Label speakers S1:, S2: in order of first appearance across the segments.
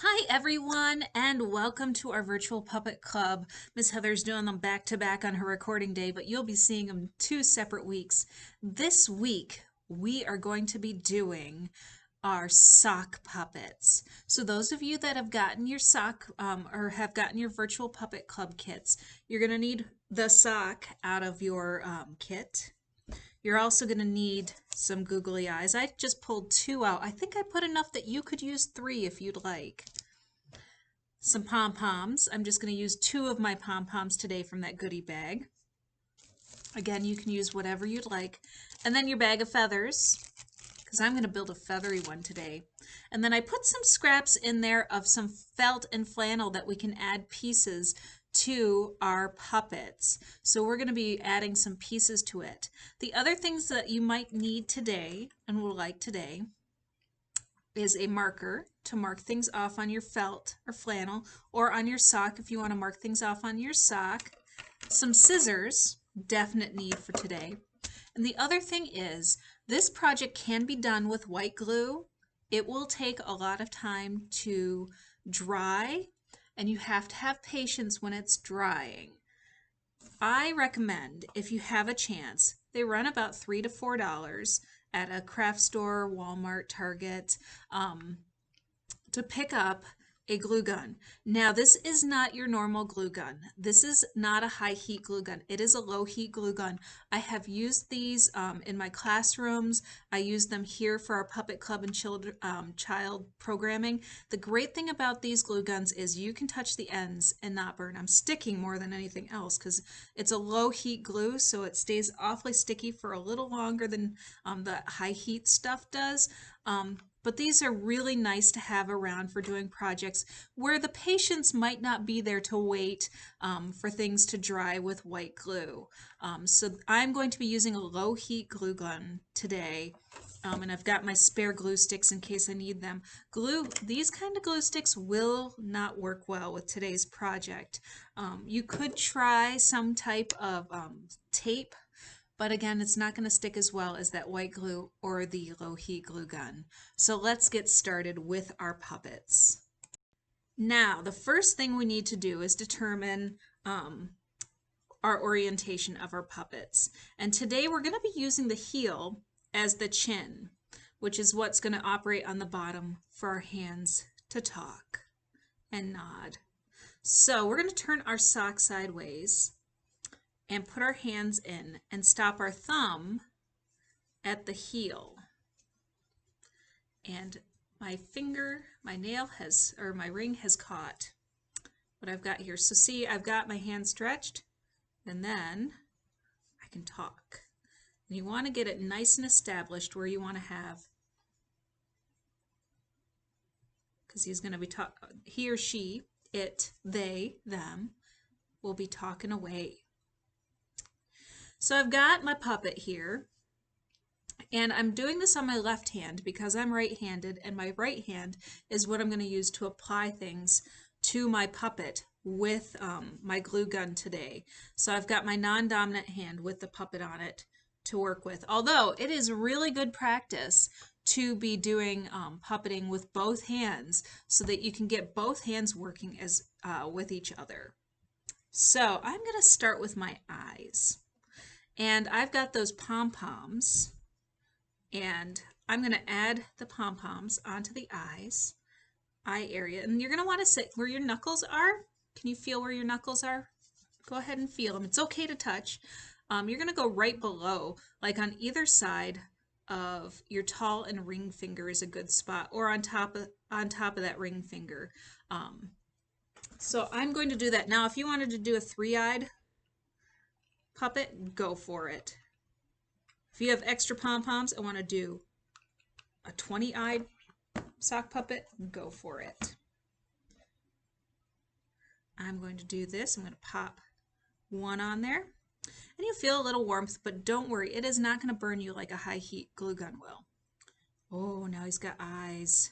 S1: Hi everyone, and welcome to our virtual puppet club. Miss Heather's doing them back to back on her recording day, but you'll be seeing them 2 separate weeks. This week we are going to be doing our sock puppets. So those of you that have gotten your sock or have gotten your virtual puppet club kits, you're going to need the sock out of your kit. You're also going to need some googly eyes. I just pulled 2 out. I think I put enough that you could use 3 if you'd like. Some pom-poms. I'm just going to use 2 of my pom-poms today from that goodie bag. Again, you can use whatever you'd like. And then your bag of feathers, because I'm going to build a feathery one today. And then I put some scraps in there of some felt and flannel that we can add pieces to our puppets. So we're going to be adding some pieces to it. The other things that you might need today and will like today is a marker to mark things off on your felt or flannel, or on your sock if you want to mark things off on your sock. Some scissors, definite need for today. And the other thing is, this project can be done with white glue. It will take a lot of time to dry, and you have to have patience when it's drying. I recommend, if you have a chance, they run about $3 to $4 at a craft store, Walmart, Target, to pick up a glue gun. Now, this is not your normal glue gun. This is not a high heat glue gun. It is a low heat glue gun. I have used these in my classrooms. I use them here for our puppet club and child programming. The great thing about these glue guns is you can touch the ends and not burn. I'm sticking more than anything else because it's a low heat glue, so it stays awfully sticky for a little longer than the high heat stuff does. But these are really nice to have around for doing projects where the patience might not be there to wait for things to dry with white glue. So I'm going to be using a low heat glue gun today. And I've got my spare glue sticks in case I need them. These kind of glue sticks will not work well with today's project. You could try some type of tape, but again, it's not going to stick as well as that white glue or the low heat glue gun. So let's get started with our puppets. Now, the first thing we need to do is determine our orientation of our puppets. And today we're going to be using the heel as the chin, which is what's going to operate on the bottom for our hands to talk and nod. So we're going to turn our sock sideways and put our hands in and stop our thumb at the heel. And my ring has caught what I've got here. So see, I've got my hand stretched, and then I can talk. And you want to get it nice and established where you want to have, because he's going to be he or she, it, they, them, will be talking away. So I've got my puppet here, and I'm doing this on my left hand because I'm right-handed, and my right hand is what I'm going to use to apply things to my puppet with my glue gun today. So I've got my non-dominant hand with the puppet on it to work with. Although it is really good practice to be doing puppeting with both hands so that you can get both hands working as with each other. So I'm going to start with my eyes. And I've got those pom-poms, and I'm going to add the pom-poms onto the eye area. And you're going to want to sit where your knuckles are. Can you feel where your knuckles are? Go ahead and feel them. It's okay to touch. You're going to go right below, like on either side of your tall and ring finger is a good spot, or on top of that ring finger. So I'm going to do that. Now, if you wanted to do a 3-eyed puppet, go for it. If you have extra pom-poms and want to do a 20-eyed sock puppet, go for it. I'm going to do this. I'm going to pop one on there, and you feel a little warmth, but don't worry, it is not going to burn you like a high heat glue gun will. Oh, now he's got eyes.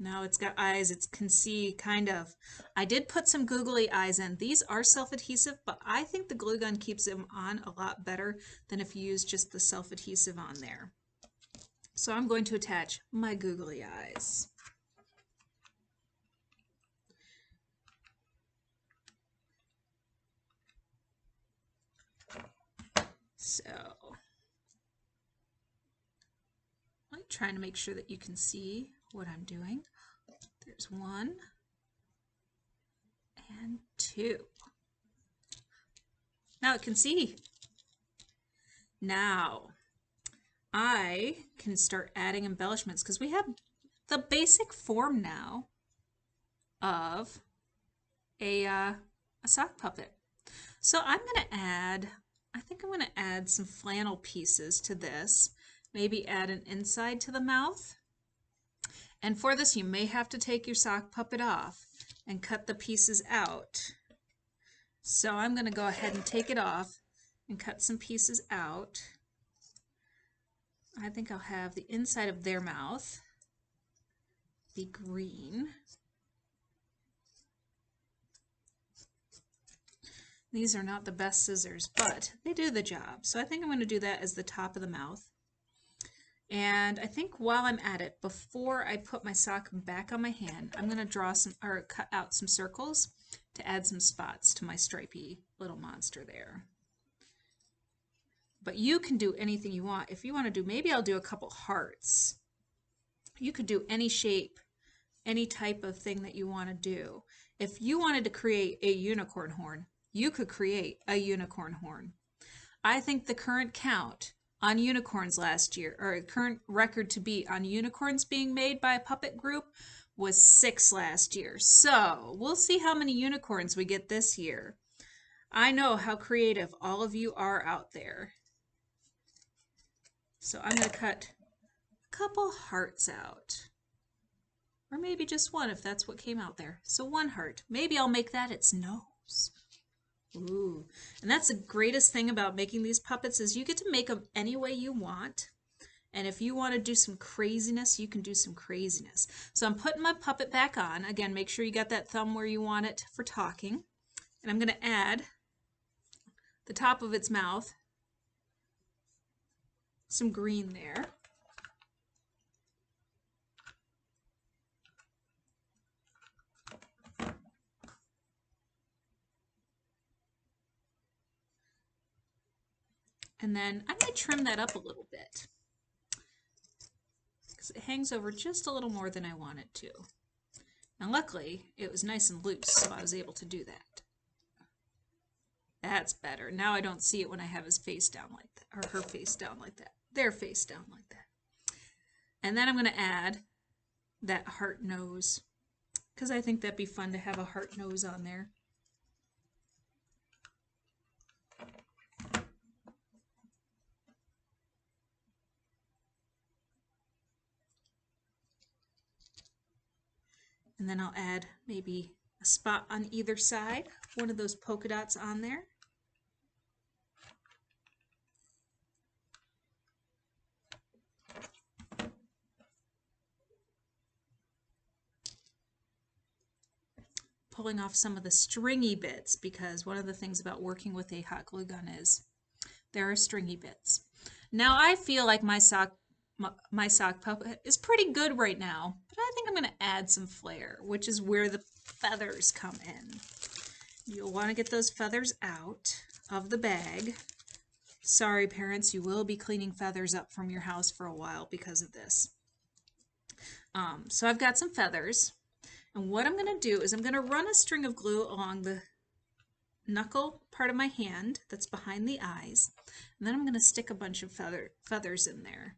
S1: Now it's got eyes. It can see, kind of. I did put some googly eyes in. These are self-adhesive, but I think the glue gun keeps them on a lot better than if you use just the self-adhesive on there. So I'm going to attach my googly eyes. So I'm trying to make sure that you can see what I'm doing. There's 1 and 2. Now it can see. Now I can start adding embellishments because we have the basic form now of a sock puppet. So I'm going to add, I think I'm going to add some flannel pieces to this. Maybe add an inside to the mouth. And for this you may have to take your sock puppet off and cut the pieces out. So I'm going to go ahead and take it off and cut some pieces out. I think I'll have the inside of their mouth be green. These are not the best scissors, but they do the job. So I think I'm going to do that as the top of the mouth. And I think while I'm at it, before I put my sock back on my hand, I'm going to draw some, or cut out some circles to add some spots to my stripey little monster there. But you can do anything you want. If you want to do, maybe I'll do a couple hearts. You could do any shape, any type of thing that you want to do. If you wanted to create a unicorn horn, you could create a unicorn horn. I think the current count on unicorns last year, or current record to beat on unicorns being made by a puppet group, was 6 last year. So we'll see how many unicorns we get this year. I know how creative all of you are out there. So I'm going to cut a couple hearts out. Or maybe just 1 if that's what came out there. So 1 heart. Maybe I'll make that its nose. Ooh. And that's the greatest thing about making these puppets is you get to make them any way you want. And if you want to do some craziness, you can do some craziness. So I'm putting my puppet back on. Again, make sure you got that thumb where you want it for talking. And I'm going to add the top of its mouth, some green there. And then I might trim that up a little bit because it hangs over just a little more than I want it to. Now luckily it was nice and loose, so I was able to do that. That's better. Now I don't see it when I have his face down like that, or her face down like that, their face down like that. And then I'm going to add that heart nose because I think that'd be fun to have a heart nose on there. And then I'll add maybe a spot on either side, one of those polka dots on there. Pulling off some of the stringy bits because one of the things about working with a hot glue gun is there are stringy bits. Now I feel like my sock puppet is pretty good right now, but I think I'm going to add some flair, which is where the feathers come in. You'll want to get those feathers out of the bag. Sorry parents, you will be cleaning feathers up from your house for a while because of this. So I've got some feathers, and what I'm going to do is I'm going to run a string of glue along the knuckle part of my hand that's behind the eyes, and then I'm going to stick a bunch of feathers in there.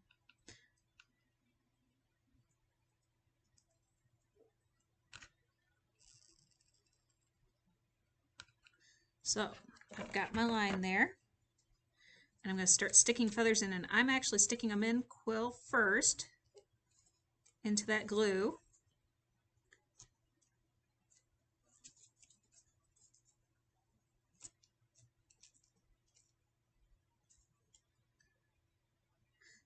S1: So I've got my line there, and I'm going to start sticking feathers in, and I'm actually sticking them in quill first into that glue.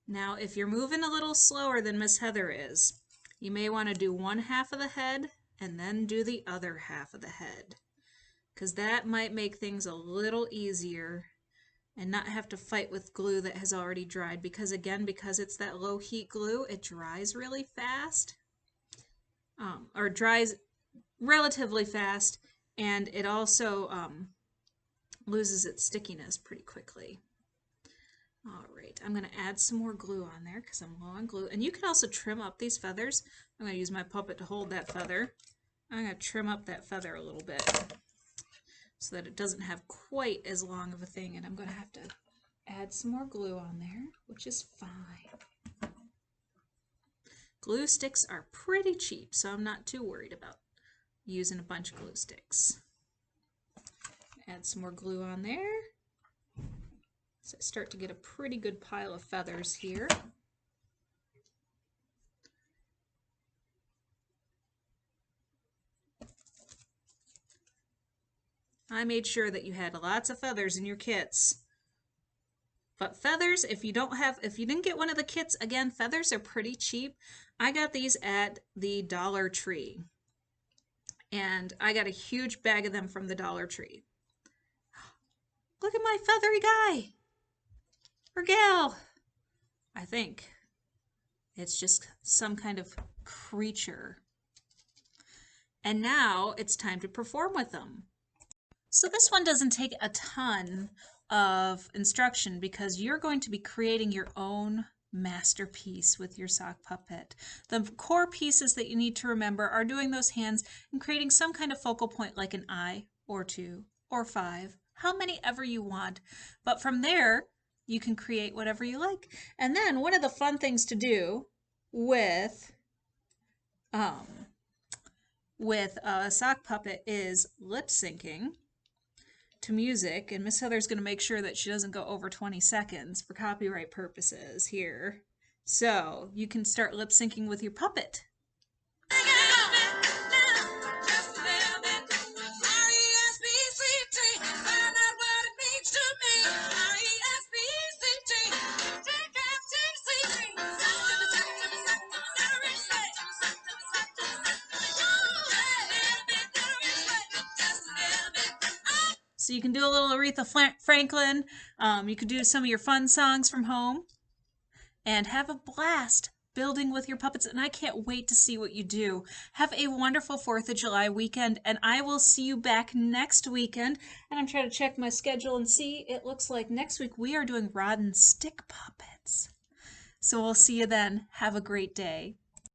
S1: Now if you're moving a little slower than Miss Heather is, you may want to do one half of the head and then do the other half of the head, because that might make things a little easier and not have to fight with glue that has already dried, because again, because it's that low heat glue, it dries really fast, or dries relatively fast, and it also loses its stickiness pretty quickly. All right, I'm going to add some more glue on there because I'm low on glue. And you can also trim up these feathers. I'm going to use my puppet to hold that feather. I'm going to trim up that feather a little bit so that it doesn't have quite as long of a thing. And I'm going to have to add some more glue on there, which is fine. Glue sticks are pretty cheap, so I'm not too worried about using a bunch of glue sticks. Add some more glue on there. So I start to get a pretty good pile of feathers here. I made sure that you had lots of feathers in your kits. But feathers, if you didn't get one of the kits, again, feathers are pretty cheap. I got these at the Dollar Tree. And I got a huge bag of them from the Dollar Tree. Look at my feathery guy! Or gal! I think it's just some kind of creature. And now it's time to perform with them. So this one doesn't take a ton of instruction because you're going to be creating your own masterpiece with your sock puppet. The core pieces that you need to remember are doing those hands and creating some kind of focal point like an eye or 2 or 5, how many ever you want. But from there, you can create whatever you like. And then one of the fun things to do with a sock puppet is lip syncing to music, and Miss Heather's going to make sure that she doesn't go over 20 seconds for copyright purposes here. So you can start lip syncing with your puppet. So you can do a little Aretha Franklin. You can do some of your fun songs from home and have a blast building with your puppets. And I can't wait to see what you do. Have a wonderful 4th of July weekend, and I will see you back next weekend. And I'm trying to check my schedule and see. It looks like next week we are doing rod and stick puppets. So we'll see you then. Have a great day.